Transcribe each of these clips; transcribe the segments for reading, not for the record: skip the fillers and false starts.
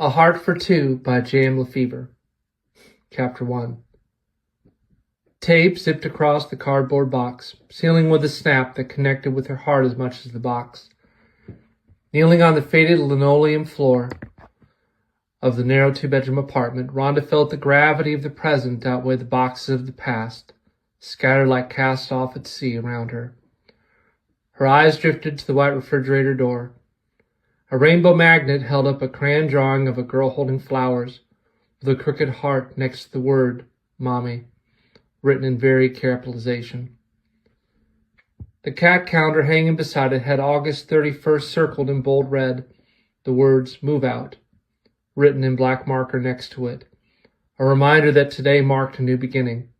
A Heart for Two by JM Lefevre. Chapter 1. Tape zipped across the cardboard box, sealing with a snap that connected with her heart as much as the box. Kneeling on the faded linoleum floor of the narrow two-bedroom apartment, Rhonda felt the gravity of the present outweigh the boxes of the past, scattered like cast-off at sea around her. Her eyes drifted to the white refrigerator door. A rainbow magnet held up a crayon drawing of a girl holding flowers, with a crooked heart next to the word, Mommy, written in very capitalization. The cat calendar hanging beside it had August 31st circled in bold red, the words, Move Out, written in black marker next to it, a reminder that today marked a new beginning.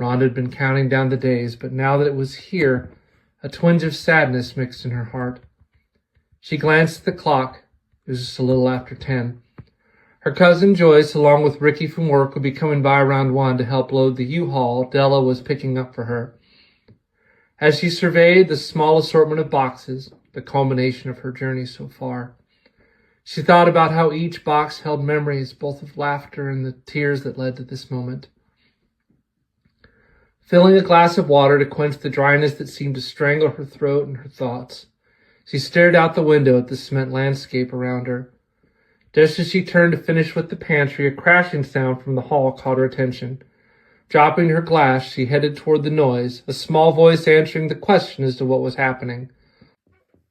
Rhonda had been counting down the days, but now that it was here, a twinge of sadness mixed in her heart. She glanced at the clock. It was just a little after 10. Her cousin Joyce, along with Ricky from work, would be coming by around 1 to help load the U-Haul Della was picking up for her. As she surveyed the small assortment of boxes, the culmination of her journey so far, she thought about how each box held memories, both of laughter and the tears that led to this moment. Filling a glass of water to quench the dryness that seemed to strangle her throat and her thoughts, she stared out the window at the cement landscape around her. Just as she turned to finish with the pantry, a crashing sound from the hall caught her attention. Dropping her glass, she headed toward the noise, a small voice answering the question as to what was happening.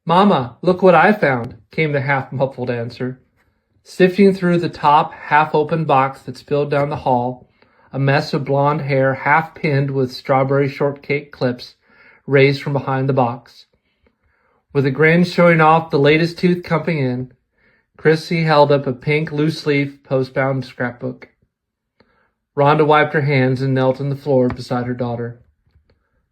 Mama, look what I found, came the half-muffled answer. Sifting through the top, half-open box that spilled down the hall, a mess of blonde hair half-pinned with strawberry shortcake clips raised from behind the box. With a grin showing off the latest tooth coming in, Krissy held up a pink loose-leaf post-bound scrapbook. Rhonda wiped her hands and knelt on the floor beside her daughter.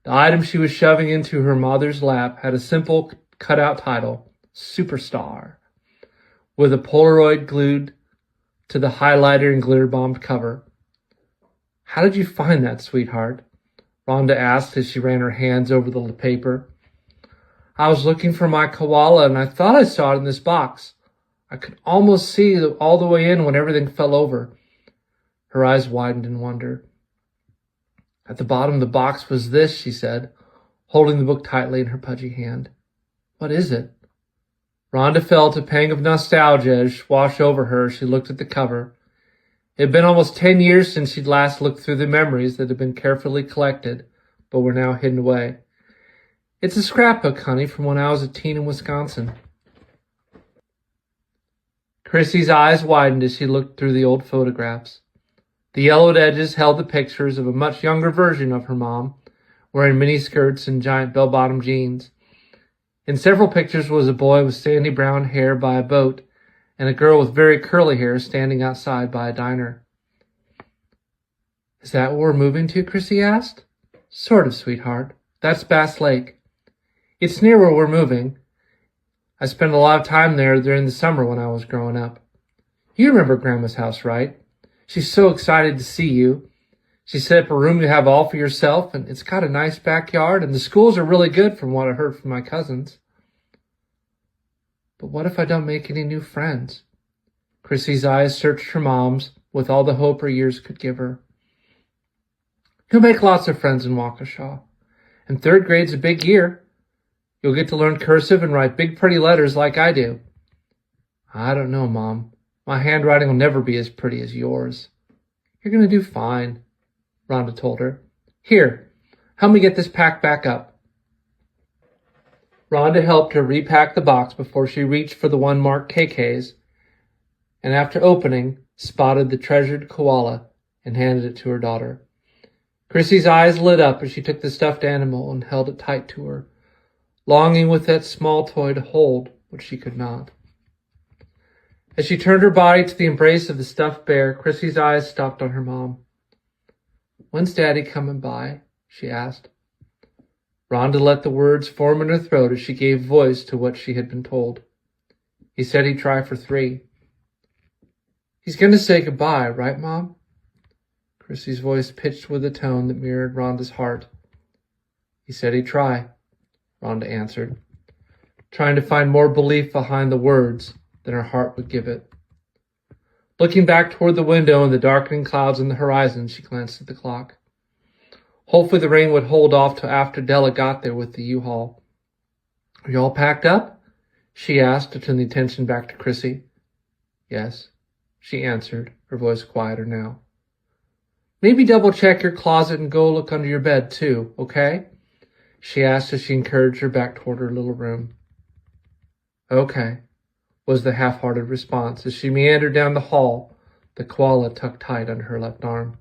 The item she was shoving into her mother's lap had a simple cut-out title, Superstar, with a Polaroid glued to the highlighter and glitter-bombed cover. How did you find that, sweetheart? Rhonda asked as she ran her hands over the paper. I was looking for my koala and I thought I saw it in this box. I could almost see all the way in when everything fell over. Her eyes widened in wonder. At the bottom of the box was this, she said, holding the book tightly in her pudgy hand. What is it? Rhonda felt a pang of nostalgia wash over her as she looked at the cover. It had been almost 10 years since she'd last looked through the memories that had been carefully collected, but were now hidden away. It's a scrapbook, honey, from when I was a teen in Wisconsin. Krissy's eyes widened as she looked through the old photographs. The yellowed edges held the pictures of a much younger version of her mom, wearing miniskirts and giant bell-bottom jeans. In several pictures was a boy with sandy brown hair by a boat, and a girl with very curly hair standing outside by a diner. Is that where we're moving to? Krissy asked. Sort of, sweetheart. That's Bass Lake. It's near where we're moving. I spent a lot of time there during the summer when I was growing up. You remember Grandma's house, right? She's so excited to see you. She set up a room you have all for yourself, and it's got a nice backyard, and the schools are really good from what I heard from my cousins. But what if I don't make any new friends? Krissy's eyes searched her mom's with all the hope her years could give her. You'll make lots of friends in Waukesha. And 3rd grade's a big year. You'll get to learn cursive and write big pretty letters like I do. I don't know, Mom. My handwriting will never be as pretty as yours. You're going to do fine, Rhonda told her. Here, help me get this packed back up. Rhonda helped her repack the box before she reached for the one marked KK's, and after opening, spotted the treasured koala and handed it to her daughter. Krissy's eyes lit up as she took the stuffed animal and held it tight to her, longing with that small toy to hold what she could not. As she turned her body to the embrace of the stuffed bear, Krissy's eyes stopped on her mom. When's Daddy coming by? She asked. Rhonda let the words form in her throat as she gave voice to what she had been told. He said he'd try for 3. He's going to say goodbye, right, Mom? Krissy's voice pitched with a tone that mirrored Rhonda's heart. He said he'd try, Rhonda answered, trying to find more belief behind the words than her heart would give it. Looking back toward the window and the darkening clouds on the horizon, she glanced at the clock. Hopefully the rain would hold off till after Della got there with the U-Haul. "Are you all packed up?" she asked, to turn the attention back to Krissy. "Yes," she answered, her voice quieter now. "Maybe double-check your closet and go look under your bed, too, okay?" she asked as she encouraged her back toward her little room. "Okay," was the half-hearted response as she meandered down the hall, the koala tucked tight under her left arm.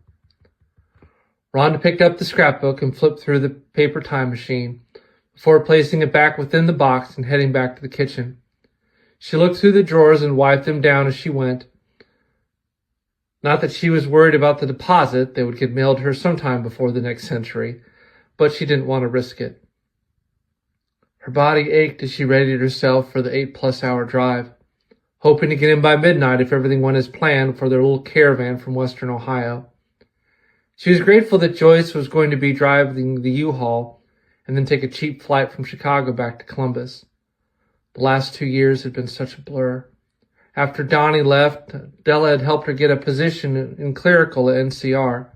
Rhonda picked up the scrapbook and flipped through the paper time machine before placing it back within the box and heading back to the kitchen. She looked through the drawers and wiped them down as she went. Not that she was worried about the deposit, they would get mailed to her sometime before the next century, but she didn't want to risk it. Her body ached as she readied herself for the 8-plus-hour drive, hoping to get in by midnight if everything went as planned for their little caravan from western Ohio. She was grateful that Joyce was going to be driving the U-Haul and then take a cheap flight from Chicago back to Columbus. The last 2 years had been such a blur. After Donnie left, Della had helped her get a position in clerical at NCR,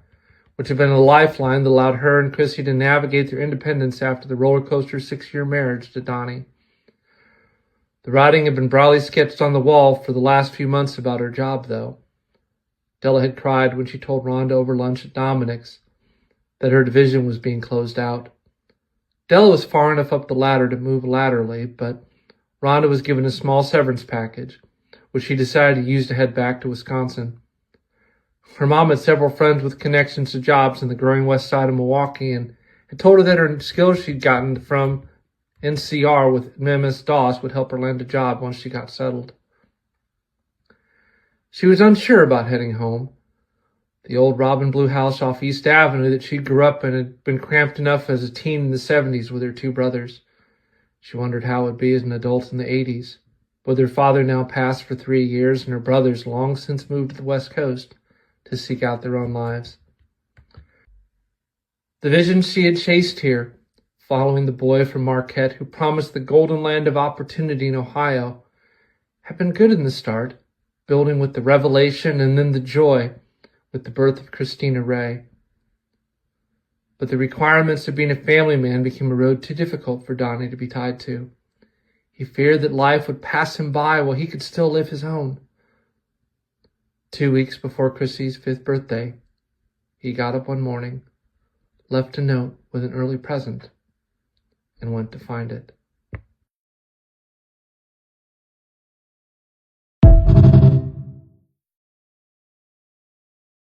which had been a lifeline that allowed her and Krissy to navigate their independence after the roller coaster 6-year marriage to Donnie. The writing had been broadly sketched on the wall for the last few months about her job, though. Della had cried when she told Rhonda over lunch at Dominic's that her division was being closed out. Della was far enough up the ladder to move laterally, but Rhonda was given a small severance package, which she decided to use to head back to Wisconsin. Her mom had several friends with connections to jobs in the growing west side of Milwaukee and had told her that her skills she'd gotten from NCR with MS-DOS would help her land a job once she got settled. She was unsure about heading home. The old robin blue house off East Avenue that she grew up in had been cramped enough as a teen in the 70s with her 2 brothers. She wondered how it would be as an adult in the 80s, with her father now passed for 3 years and her brothers long since moved to the West Coast to seek out their own lives. The vision she had chased here, following the boy from Marquette who promised the golden land of opportunity in Ohio, had been good in the start, building with the revelation and then the joy with the birth of Christina Ray. But the requirements of being a family man became a road too difficult for Donnie to be tied to. He feared that life would pass him by while he could still live his own. 2 weeks before Krissy's 5th birthday, he got up one morning, left a note with an early present, and went to find it.